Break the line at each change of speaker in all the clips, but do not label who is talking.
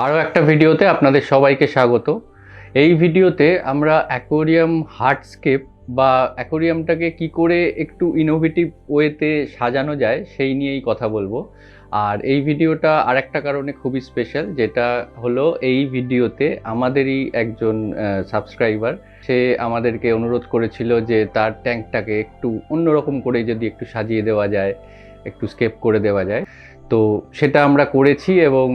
আরও একটা ভিডিওতে আপনাদের সবাইকে স্বাগত। এই ভিডিওতে আমরা অ্যাকোয়ারিয়াম হার্ডস্কেপ বা অ্যাকোয়ারিয়ামটাকে কি করে একটু ইনোভেটিভ ওয়েতে সাজানো যায় সেই নিয়েই কথা বলবো। আর এই ভিডিওটা আরেকটা কারণে খুবই স্পেশাল, যেটা হলো এই ভিডিওতে আমাদেরই একজন সাবস্ক্রাইবার, সে আমাদেরকে অনুরোধ করেছিল যে তার ট্যাঙ্কটাকে একটু অন্যরকম করে যদি একটু সাজিয়ে দেওয়া যায়, একটু স্কেপ করে দেওয়া যায়। তো সেটা আমরা করেছি এবং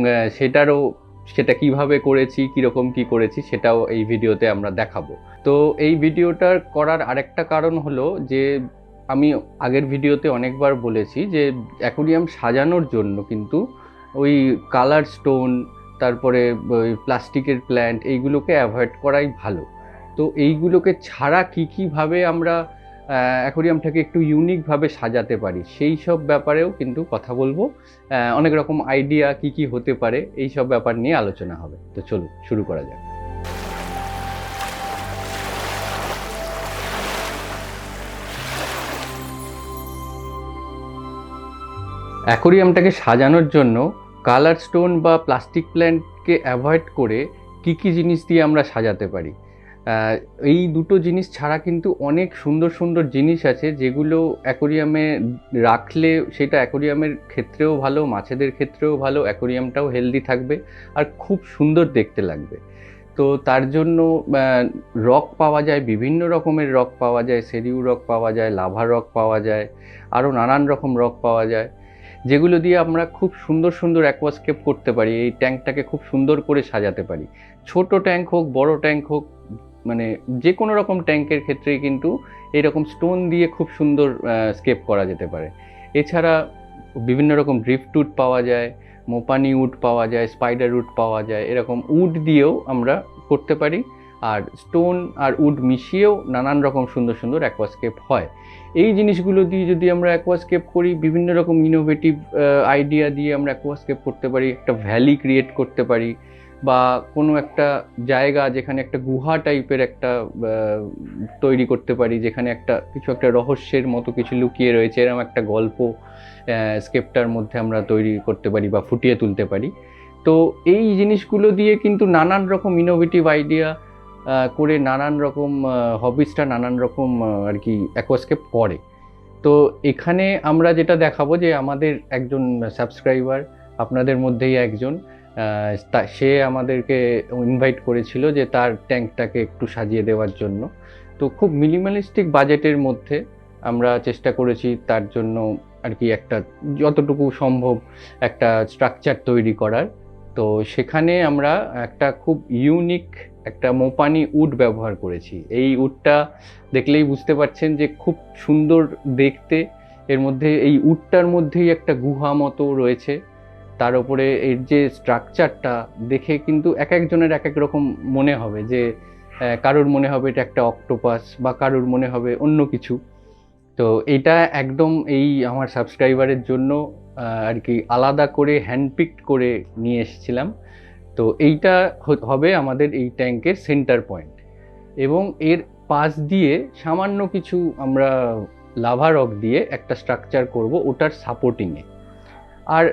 সেটা কিভাবে করেছি, কীরকম কি করেছি সেটাও এই ভিডিওতে আমরা দেখাবো। তো এই ভিডিওটার করার আরেকটা কারণ হলো যে আমি আগের ভিডিওতে অনেকবার বলেছি যে অ্যাকোয়ারিয়াম সাজানোর জন্য কিন্তু ওই কালার স্টোন, তারপরে ওই প্লাস্টিকের প্ল্যান্ট, এইগুলোকে অ্যাভয়েড করাই ভালো। তো এইগুলোকে ছাড়া কীভাবে আমরা অ্যাকোয়ারিয়ামটাকে একটু ইউনিকভাবে সাজাতে পারি সেই সব ব্যাপারেও কিন্তু কথা বলবো। অনেক রকম আইডিয়া কি হতে পারে এই সব ব্যাপার নিয়ে আলোচনা হবে। তো চলুন শুরু করা যাক। অ্যাকোয়ারিয়ামটাকে সাজানোর জন্য কালার স্টোন বা প্লাস্টিক প্ল্যান্টকে অ্যাভয়েড করে কি জিনিস দিয়ে আমরা সাজাতে পারি, এই দুটো জিনিস ছাড়া কিন্তু অনেক সুন্দর সুন্দর জিনিস আছে যেগুলো অ্যাকোয়ারিয়ামে রাখলে সেটা অ্যাকোয়ারিয়ামের ক্ষেত্রেও ভালো, মাছেদের ক্ষেত্রেও ভালো, অ্যাকোয়ারিয়ামটাও হেলদি থাকবে আর খুব সুন্দর দেখতে লাগবে। তো তার জন্য রক পাওয়া যায়, বিভিন্ন রকমের রক পাওয়া যায়, সেরিউ রক পাওয়া যায়, লাভা রক পাওয়া যায়, আরও নানান রকম রক পাওয়া যায়, যেগুলো দিয়ে আমরা খুব সুন্দর সুন্দর অ্যাকোয়াস্কেপ করতে পারি, এই ট্যাঙ্কটাকে খুব সুন্দর করে সাজাতে পারি। ছোট ট্যাঙ্ক হোক, বড় ট্যাঙ্ক হোক, মানে যে কোনো রকম ট্যাঙ্কের ক্ষেত্রেই কিন্তু এরকম স্টোন দিয়ে খুব সুন্দর স্কেপ করা যেতে পারে। এছাড়া বিভিন্ন রকম ড্রিফট উড পাওয়া যায়, মোপানি উড পাওয়া যায়, স্পাইডার উড পাওয়া যায়, এরকম উড দিয়েও আমরা করতে পারি। আর স্টোন আর উড মিশিয়েও নানান রকম সুন্দর সুন্দর অ্যাকোয়াস্কেপ হয়। এই জিনিসগুলো দিয়ে যদি আমরা অ্যাকোয়াস্কেপ করি, বিভিন্ন রকম ইনোভেটিভ আইডিয়া দিয়ে আমরা অ্যাকোয়াস্কেপ করতে পারি, একটা ভ্যালি ক্রিয়েট করতে পারি, বা কোনো একটা জায়গা যেখানে একটা গুহা টাইপের একটা তৈরি করতে পারি, যেখানে কিছু একটা রহস্যের মতো কিছু লুকিয়ে রয়েছে, এরকম একটা গল্প স্কেপটার মধ্যে আমরা তৈরি করতে পারি বা ফুটিয়ে তুলতে পারি। তো এই জিনিসগুলো দিয়ে কিন্তু নানান রকম ইনোভেটিভ আইডিয়া করে নানান রকম হবিসটা নানান রকম আর কি অ্যাকোয়াস্কেপ করে। তো এখানে আমরা যেটা দেখাবো যে আমাদের একজন সাবস্ক্রাইবার, আপনাদের মধ্যেই একজন, সে আমাদেরকে ইনভাইট করেছিল যে তার ট্যাঙ্কটাকে একটু সাজিয়ে দেওয়ার জন্য। তো খুব মিনিমালিস্টিক বাজেটের মধ্যে আমরা চেষ্টা করেছি তার জন্য আর কি একটা যতটুকু সম্ভব একটা স্ট্রাকচার তৈরি করার। তো সেখানে আমরা একটা খুব ইউনিক একটা মোপানি উড ব্যবহার করেছি। এই উডটা দেখলেই বুঝতে পারছেন যে খুব সুন্দর দেখতে। এর মধ্যে এই উডটার মধ্যেই একটা গুহা মতো রয়েছে, তার উপরে এর যে স্ট্রাকচারটা দেখে কিন্তু এক একজনের এক এক রকম মনে হবে, যে কারোর মনে হবে এটা একটা অক্টোপাস, বা কারোর মনে হবে অন্য কিছু। তো এটা একদম এই আমার সাবস্ক্রাইবারের জন্য আর কি আলাদা করে হ্যান্ডপিকড করে নিয়ে এসেছিলাম। তো এইটা হবে আমাদের এই ট্যাঙ্কের সেন্টার পয়েন্ট, এবং এর পাশ দিয়ে সামান্য কিছু আমরা লাভা রক দিয়ে একটা স্ট্রাকচার করব ওটার সাপোর্টিংয়ে। আর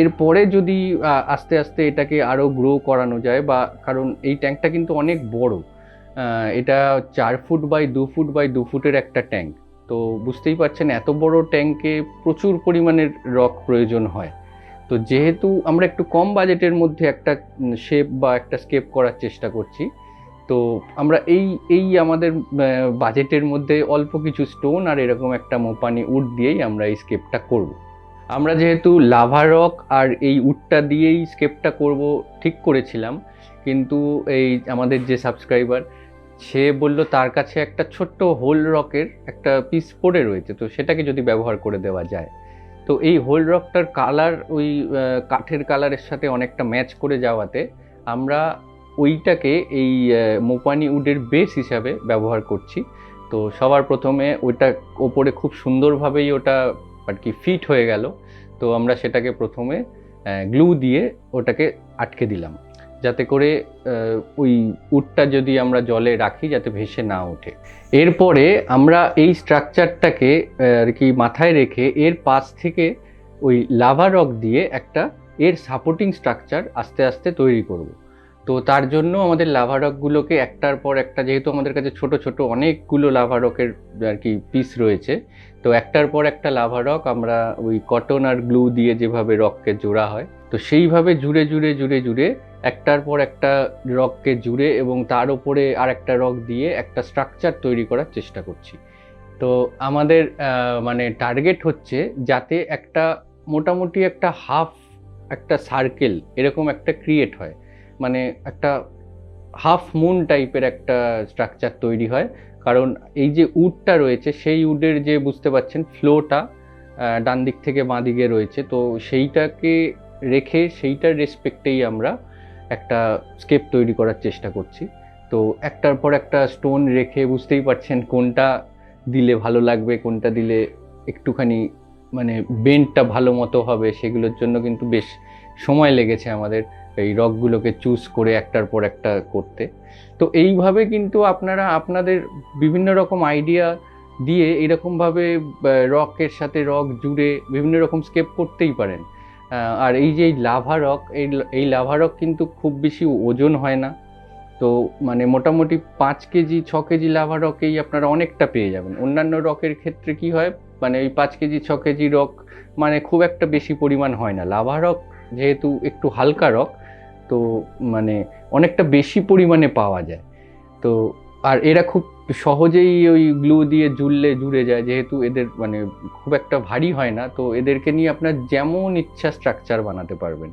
এরপরে যদি আস্তে আস্তে এটাকে আরও গ্রো করানো যায়, বা কারণ এই ট্যাঙ্কটা কিন্তু অনেক বড়, এটা 4 ফুট বাই 2 ফুট বাই 2 ফুটের একটা ট্যাঙ্ক। তো বুঝতেই পারছেন এত বড় ট্যাঙ্কে প্রচুর পরিমাণের রক প্রয়োজন হয়। তো যেহেতু আমরা একটু কম বাজেটের মধ্যে একটা শেপ বা একটা স্কেপ করার চেষ্টা করছি, তো আমরা এই আমাদের বাজেটের মধ্যে অল্প কিছু স্টোন আর এরকম একটা মোপানি উড দিয়েই আমরা এই স্কেপটা করব। আমরা যেহেতু লাভা রক আর এই উডটা দিয়েই স্কেপটা করব ঠিক করেছিলাম, কিন্তু এই আমাদের যে সাবস্ক্রাইবার, সে বলল তার কাছে একটা ছোট্ট হোল রকের একটা পিস পড়ে রয়েছে, তো সেটাকে যদি ব্যবহার করে দেওয়া যায়। তো এই হোল রকটার কালার ওই কাঠের কালারের সাথে অনেকটা ম্যাচ করে যাওয়াতে আমরা ওইটাকে এই মোপানি উডের বেস হিসাবে ব্যবহার করছি। তো সবার প্রথমে ওইটা ওপরে খুব সুন্দরভাবেই ওটা আর কি ফিট হয়ে গেল। তো আমরা সেটাকে প্রথমে গ্লু দিয়ে ওটাকে আটকে দিলাম, যাতে করে ওই উডটা যদি আমরা জলে রাখি যাতে ভেসে না ওঠে। এরপরে আমরা এই স্ট্রাকচারটাকে আর কি মাথায় রেখে এর পাশ থেকে ওই লাভা রক দিয়ে একটা এর সাপোর্টিং স্ট্রাকচার আস্তে আস্তে তৈরি করব। তো তার জন্য আমাদের লাভা রকগুলোকে একটার পর একটা, যেহেতু আমাদের কাছে ছোট ছোট অনেকগুলো লাভা রকের আর কি পিস রয়েছে, তো একটার পর একটা লাভা রক আমরা ওই কটন আর গ্লু দিয়ে যেভাবে রককে জোড়া হয়, তো সেইভাবে জুড়ে জুড়ে জুড়ে জুড়ে একটার পর একটা রককে জুড়ে এবং তার উপরে আর একটা রক দিয়ে একটা স্ট্রাকচার তৈরি করার চেষ্টা করছি। তো আমাদের মানে টার্গেট হচ্ছে যাতে একটা মোটামুটি একটা হাফ একটা সার্কেল এরকম একটা ক্রিয়েট হয়, মানে একটা হাফ মুন টাইপের একটা স্ট্রাকচার তৈরি হয়। কারণ এই যে উডটা রয়েছে সেই উডের যে বুঝতে পাচ্ছেন ফ্লোটা ডান দিক থেকে বাঁ দিকে রয়েছে, তো সেইটাকে রেখে সেইটার রেসপেক্টেই আমরা একটা স্কেপ তৈরি করার চেষ্টা করছি। তো একটার পর একটা স্টোন রেখে বুঝতেই পারছেন কোনটা দিলে ভালো লাগবে, কোনটা দিলে একটুখানি মানে বেন্ডটা ভালো মতো হবে, সেগুলোর জন্য কিন্তু বেশ সময় লেগেছে আমাদের এই রকগুলোকে চুজ করে একটার পর একটা করতে। তো এইভাবে কিন্তু আপনারা আপনাদের বিভিন্ন রকম আইডিয়া দিয়ে এরকমভাবে রকের সাথে রক জুড়ে বিভিন্ন রকম স্কেপ করতেই পারেন। আর এই যে লাভা রক, এই লাভা রক কিন্তু খুব বেশি ওজন হয় না, তো মানে মোটামুটি 5 কেজি 6 কেজি লাভা রকেই আপনারা অনেকটা পেয়ে যাবেন। অন্যান্য রকের ক্ষেত্রে কি হয়, মানে ওই 5 কেজি 6 কেজি রক মানে খুব একটা বেশি পরিমাণ হয় না। লাভা রক যেহেতু একটু হালকা রক, তো মানে অনেকটা বেশি পরিমাণে পাওয়া যায়। তো আর এরা খুব সহজেই ওই গ্লু দিয়ে জুড়ে যায়, যেহেতু এদের মানে খুব একটা ভারী হয় না, তো এদেরকে নিয়ে আপনার যেমন ইচ্ছা স্ট্রাকচার বানাতে পারবেন।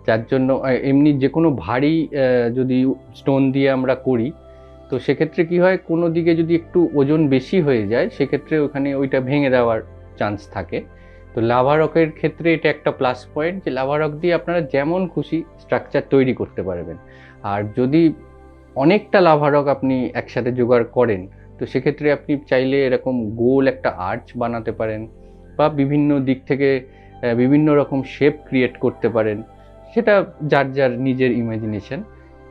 যার জন্য এমনি যে কোনো ভারী যদি স্টোন দিয়ে আমরা করি, তো সেক্ষেত্রে কি হয়, কোনো দিকে যদি একটু ওজন বেশি হয়ে যায় সেক্ষেত্রে ওখানে ওইটা ভেঙে দেওয়ার চান্স থাকে। তো লাভা রকের ক্ষেত্রে এটা একটা প্লাস পয়েন্ট যে লাভা রক দিয়ে আপনারা যেমন খুশি স্ট্রাকচার তৈরি করতে পারবেন। আর যদি অনেকটা লাভা রক আপনি একসাথে জোগাড় করেন, তো সেক্ষেত্রে আপনি চাইলে এরকম গোল একটা আর্চ বানাতে পারেন বা বিভিন্ন দিক থেকে বিভিন্ন রকম শেপ ক্রিয়েট করতে পারেন, সেটা যার যার নিজের ইমাজিনেশন।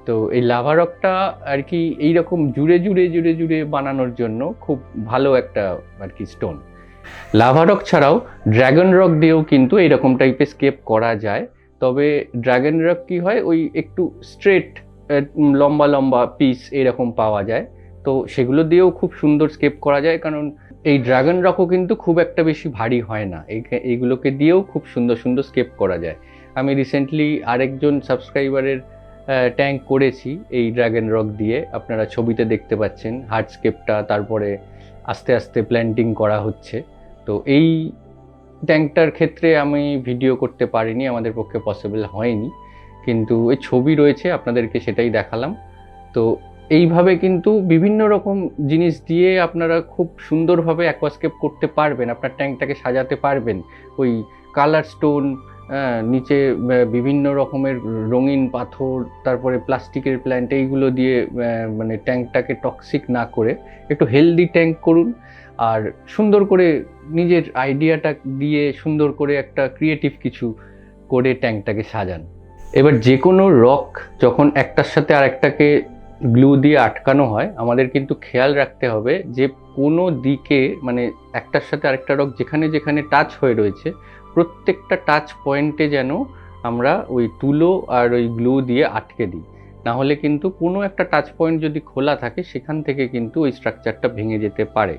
তো এই লাভা রকটা আর কি এইরকম জুড়ে জুড়ে জুড়ে জুড়ে বানানোর জন্য খুব ভালো একটা আর কি স্টোন। লাভা রক ছাড়াও ড্রাগন রক দিয়েও কিন্তু এইরকম টাইপের স্কেপ করা যায়, তবে ড্রাগন রক কি হয় ওই একটু স্ট্রেট লম্বা লম্বা পিস এরকম পাওয়া যায়, তো সেগুলো দিয়েও খুব সুন্দর স্কেপ করা যায়। কারণ এই ড্রাগন রকও কিন্তু খুব একটা বেশি ভারী হয় না, এইগুলোকে দিয়েও খুব সুন্দর সুন্দর স্কেপ করা যায়। আমি রিসেন্টলি আরেকজন সাবস্ক্রাইবারের ট্যাঙ্ক করেছি এই ড্রাগন রক দিয়ে, আপনারা ছবিতে দেখতে পাচ্ছেন হার্ডস্কেপটা, তারপরে আস্তে আস্তে প্ল্যান্টিং করা হচ্ছে। তো এই ট্যাঙ্কটার ক্ষেত্রে আমি ভিডিও করতে পারিনি, আমাদের পক্ষে পসিবল হয়নি, কিন্তু এই ছবি রয়েছে আপনাদেরকে সেটাই দেখালাম। তো এইভাবে কিন্তু বিভিন্ন রকম জিনিস দিয়ে আপনারা খুব সুন্দরভাবে অ্যাকোয়াস্কেপ করতে পারবেন, আপনার ট্যাঙ্কটাকে সাজাতে পারবেন। ওই কালার স্টোন, নিচে বিভিন্ন রকমের রঙিন পাথর, তারপরে প্লাস্টিকের প্ল্যান্ট, এইগুলো দিয়ে মানে ট্যাঙ্কটাকে টক্সিক না করে একটু হেলদি ট্যাঙ্ক করুন। আর সুন্দর করে নিজের আইডিয়াটা দিয়ে সুন্দর করে একটা ক্রিয়েটিভ কিছু করে ট্যাঙ্কটাকে সাজান। এবার যে কোনো রক যখন একটার সাথে আরেকটাকে গ্লু দিয়ে আটকানো হয়, আমাদের কিন্তু খেয়াল রাখতে হবে যে কোনো দিকে মানে একটার সাথে আরেকটা রক যেখানে যেখানে টাচ হয়ে রয়েছে প্রত্যেকটা টাচ পয়েন্টে যেন আমরা ওই তুলো আর ওই গ্লু দিয়ে আটকে দিই। না হলে কিন্তু কোনো একটা টাচ পয়েন্ট যদি খোলা থাকে সেখান থেকে কিন্তু ওই স্ট্রাকচারটা ভেঙে যেতে পারে।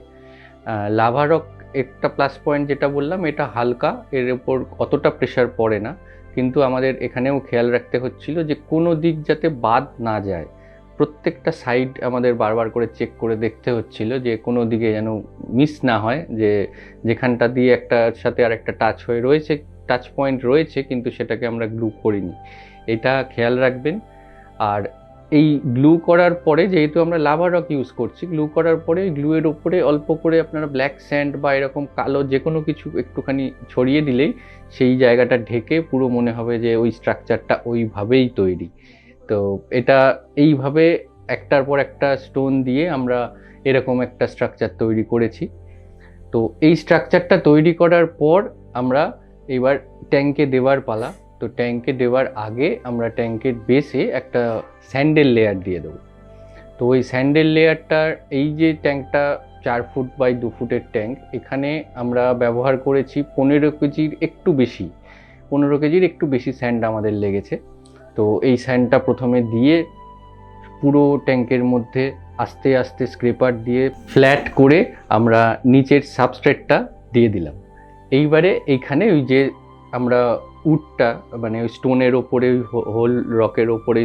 লাভা রক একটা প্লাস পয়েন্ট যেটা বললাম, এটা হালকা, এর উপর অতটা প্রেশার পড়ে না, কিন্তু আমাদের এখানেও খেয়াল রাখতে হচ্ছিল যে কোনো দিক যাতে বাদ না যায়। প্রত্যেকটা সাইড আমাদের বারবার করে চেক করে দেখতে হচ্ছিল যে কোনো দিকে যেন মিস না হয়, যে যেখানটা দিয়ে একটার সাথে আর একটা টাচ হয়ে রয়েছে, টাচ পয়েন্ট রয়েছে কিন্তু সেটাকে আমরা গ্লু করিনি, এটা খেয়াল রাখবেন। আর এই গ্লু করার পরে, যেহেতু আমরা লাভা রক ইউজ করছি, গ্লু করার পরে গ্লুয়ের ওপরে অল্প করে আপনারা ব্ল্যাক স্যান্ড বা এরকম কালো যে কোনো কিছু একটুখানি ছড়িয়ে দিলেই সেই জায়গাটা ঢেকে পুরো মনে হবে যে ওই স্ট্রাকচারটা ওইভাবেই তৈরি। তো এটা এইভাবে একটার পর একটা স্টোন দিয়ে আমরা এরকম একটা স্ট্রাকচার তৈরি করেছি। তো এই স্ট্রাকচারটা তৈরি করার পর আমরা এবার ট্যাঙ্কে দেওয়ার পালা। তো ট্যাঙ্কে দেওয়ার আগে আমরা ট্যাঙ্কের বেসে একটা স্যান্ডেল লেয়ার দিয়ে দেবো। তো ওই স্যান্ডেল লেয়ারটার, এই যে ট্যাঙ্কটা 4 ফুট বাই 2 ফুটের ট্যাঙ্ক, এখানে আমরা ব্যবহার করেছি 15 কেজির একটু বেশি, 15 কেজির একটু বেশি স্যান্ড আমাদের লেগেছে। তো এই স্যান্ডটা প্রথমে দিয়ে পুরো ট্যাঙ্কের মধ্যে আস্তে আস্তে স্ক্রেপার দিয়ে ফ্ল্যাট করে আমরা নিচের সাবস্ট্রেটটা দিয়ে দিলাম। এইবারে এইখানে ওই যে আমরা উডটা মানে ওই স্টোনের ওপরে হোল রকের ওপরে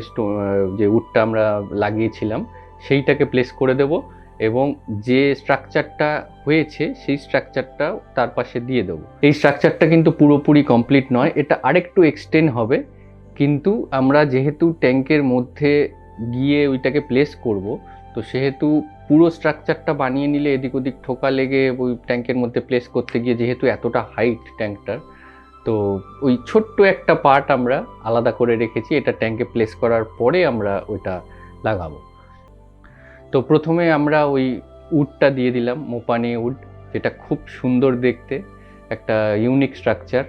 যে উডটা আমরা লাগিয়েছিলাম সেইটাকে প্লেস করে দেব এবং যে স্ট্রাকচারটা হয়েছে সেই স্ট্রাকচারটা তার পাশে দিয়ে দেবো। এই স্ট্রাকচারটা কিন্তু পুরোপুরি কমপ্লিট নয়, এটা আরেকটু এক্সটেন্ড হবে, কিন্তু আমরা যেহেতু ট্যাঙ্কের মধ্যে গিয়ে ওইটাকে প্লেস করব, তো সেহেতু পুরো স্ট্রাকচারটা বানিয়ে নিলে এদিক ওদিক ঠোকা লেগে ওই ট্যাঙ্কের মধ্যে প্লেস করতে গিয়ে যেহেতু এতটা হাইট ট্যাঙ্কটার, তো ওই ছোট্ট একটা পার্ট আমরা আলাদা করে রেখেছি, এটা ট্যাঙ্কে প্লেস করার পরে আমরা ওইটা লাগাবো। তো প্রথমে আমরা ওই উডটা দিয়ে দিলাম, মোপানি উড, যেটা খুব সুন্দর দেখতে, একটা ইউনিক স্ট্রাকচার।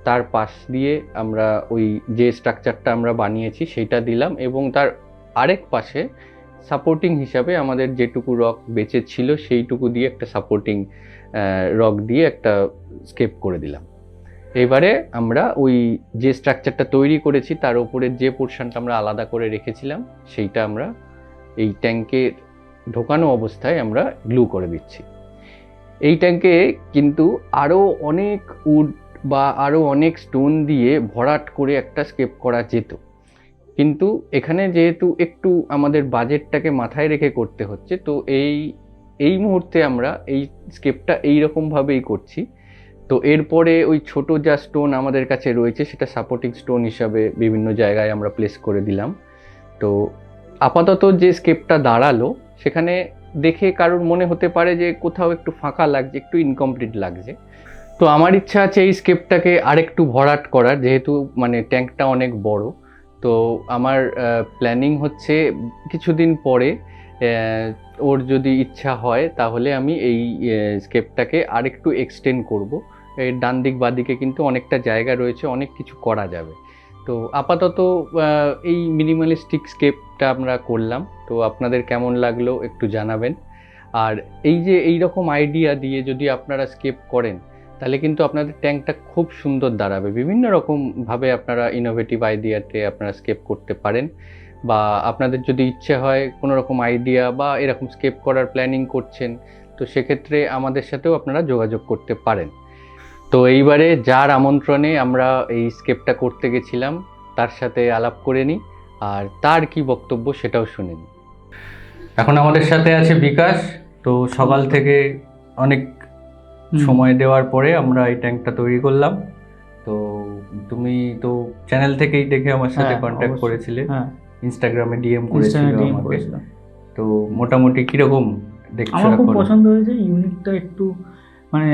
তার পাশ দিয়ে আমরা ওই যে স্ট্রাকচারটা আমরা বানিয়েছি সেইটা দিলাম এবং তার আরেক পাশে সাপোর্টিং হিসাবে আমাদের যেটুকু রক বেঁচে ছিল সেইটুকু দিয়ে একটা সাপোর্টিং রক দিয়ে একটা স্কেপ করে দিলাম। এবারে আমরা ওই যে স্ট্রাকচারটা তৈরি করেছি তার উপরে যে পোর্শনটা আমরা আলাদা করে রেখেছিলাম সেইটা আমরা এই ট্যাঙ্কে ঢোকানো অবস্থায় আমরা গ্লু করে দিচ্ছি। এই ট্যাঙ্কে কিন্তু আরও অনেক উড বা আরও অনেক স্টোন দিয়ে ভরাট করে একটা স্কেপ করা যেত, কিন্তু এখানে যেহেতু একটু আমাদের বাজেটটাকে মাথায় রেখে করতে হচ্ছে, তো এই মুহূর্তে আমরা এই স্কেপটা এইরকমভাবেই করছি। তো এরপরে ওই ছোট যা স্টোন আমাদের কাছে রয়েছে সেটা সাপোর্টিং স্টোন হিসাবে বিভিন্ন জায়গায় আমরা প্লেস করে দিলাম। তো আপাতত যে স্কেপটা দাঁড়ালো সেখানে দেখে কারোর মনে হতে পারে যে কোথাও একটু ফাঁকা লাগছে, একটু ইনকমপ্লিট লাগছে। তো আমার ইচ্ছা আছে এই স্কেপটাকে আরেকটু ভরাট করার, যেহেতু মানে ট্যাঙ্কটা অনেক বড়। তো আমার প্ল্যানিং হচ্ছে কিছুদিন পরে ওর যদি ইচ্ছা হয় তাহলে আমি এই স্কেপটাকে আরেকটু এক্সটেন্ড করব। এর ডান দিক বাঁ দিকে কিন্তু অনেকটা জায়গা রয়েছে, অনেক কিছু করা যাবে। তো আপাতত এই মিনিমালিস্টিক স্কেপটা আমরা করলাম। তো আপনাদের কেমন লাগলো একটু জানাবেন। আর এই যে এই রকম আইডিয়া দিয়ে যদি আপনারা স্কেপ করেন তাহলে কিন্তু আপনাদের ট্যাঙ্কটা খুব সুন্দর দাঁড়াবে। বিভিন্ন রকমভাবে আপনারা ইনোভেটিভ আইডিয়াতে আপনারা স্কেপ করতে পারেন, বা আপনাদের যদি ইচ্ছে হয় কোনো রকম আইডিয়া বা এরকম স্কেপ করার প্ল্যানিং করছেন, তো সেক্ষেত্রে আমাদের সাথেও আপনারা যোগাযোগ করতে পারেন। তো এইবারে যার আমন্ত্রণে আমরা এই স্কেপটা করতে গেছিলাম তার সাথে আলাপ করে নিই আর তার কি বক্তব্য সেটাও শুনে নিই। এখন আমাদের সাথে আছে বিকাশ। তো সকাল থেকে অনেক সময় দেওয়ার পরে আমরা এই ট্যাঙ্কটা তৈরি করলাম। তো তুমি তো চ্যানেল থেকেই দেখে আমার সাথে কন্ট্যাক্ট করেছিলে, ইনস্টাগ্রামে ডিএম করেছিলে আমাকে। তো মোটামুটি কিরকম দেখছো?
আমার খুব পছন্দ হয়েছে, ইউনিকটা একটু মানে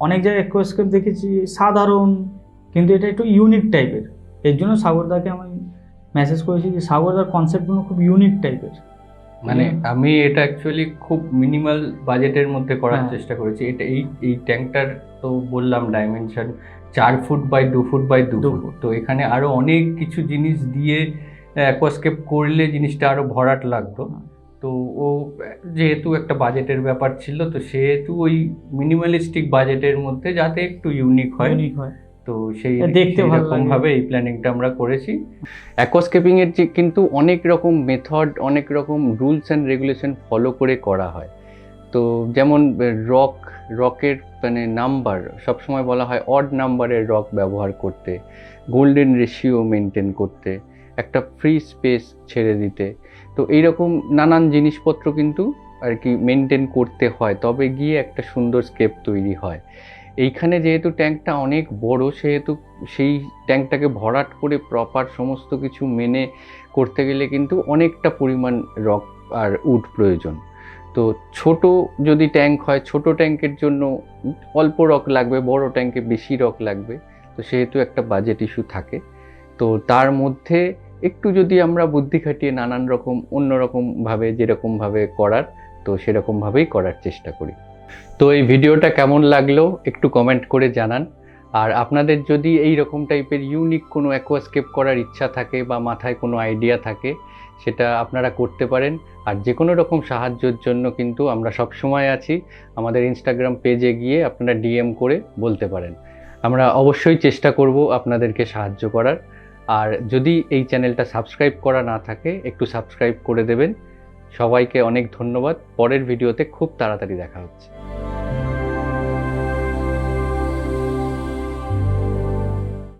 অনেক জায়গায় অ্যাকোয়াস্কেপ দেখেছি সাধারণ, কিন্তু এটা একটু ইউনিক টাইপের। এর জন্য সাগরদাকে আমি মেসেজ করেছি যে সাগরদার কনসেপ্টগুলো খুব ইউনিক টাইপের।
মানে আমি এটা অ্যাকচুয়ালি খুব মিনিমাল বাজেটের মধ্যে করার চেষ্টা করেছি। এটা এই ট্যাঙ্কটার তো বললাম dimension 4 foot by 2 foot by 2 foot. তো এখানে আরো অনেক কিছু জিনিস দিয়ে অ্যাকোয়াস্কেপ করলে জিনিসটা আরো ভরাট লাগতো। তো ও যেহেতু একটা বাজেটের ব্যাপার ছিল, তো সেহেতু ওই মিনিমালিস্টিক বাজেটের মধ্যে যাতে একটু ইউনিক হয়, তো সেই
দেখতে
ভাবে এই প্ল্যানিংটা আমরা করেছি। অ্যাকোয়াস্কেপিং এর যে কিন্তু অনেক রকম মেথড, অনেক রকম রুলস অ্যান্ড রেগুলেশন ফলো করে করা হয়। তো যেমন রকের মানে নাম্বার সবসময় বলা হয় অড নাম্বারের রক ব্যবহার করতে, গোল্ডেন রেশিও মেনটেন করতে, একটা ফ্রি স্পেস ছেড়ে দিতে। তো এইরকম নানান জিনিসপত্র কিন্তু আর কি মেনটেন করতে হয়, তবে গিয়ে একটা সুন্দর স্কেপ তৈরি হয়। এইখানে যেহেতু ট্যাঙ্কটা অনেক বড়, সেহেতু সেই ট্যাঙ্কটাকে ভরাট করে প্রপার সমস্ত কিছু মেনে করতে গেলে কিন্তু অনেকটা পরিমাণ রক আর উড প্রয়োজন। তো ছোট যদি ট্যাঙ্ক হয়, ছোট ট্যাঙ্কের জন্য অল্প রক লাগবে, বড় ট্যাঙ্কে বেশি রক লাগবে। তো সেহেতু একটা বাজেট ইস্যু থাকে। তো তার মধ্যে একটু যদি আমরা বুদ্ধি খাটিয়ে নানান রকম অন্যরকমভাবে যেরকমভাবে করার, তো সেরকমভাবেই করার চেষ্টা করি। তো এই ভিডিওটা কেমন লাগলো একটু কমেন্ট করে জানান। আর আপনাদের যদি এই রকম টাইপের ইউনিক কোনো অ্যাকোয়াস্কেপ করার ইচ্ছা থাকে বা মাথায় কোনো আইডিয়া থাকে, সেটা আপনারা করতে পারেন। আর যে কোনো রকম সাহায্যের জন্য কিন্তু আমরা সব সময় আছি। আমাদের ইনস্টাগ্রাম পেজে গিয়ে আপনারা ডিএম করে বলতে পারেন। আমরা অবশ্যই চেষ্টা করব আপনাদেরকে সাহায্য করার। আর যদি এই চ্যানেলটা সাবস্ক্রাইব করা না থাকে একটু সাবস্ক্রাইব করে দেবেন। সবাইকে অনেক ধন্যবাদ। পরের ভিডিওতে খুব তাড়াতাড়ি দেখা হচ্ছে।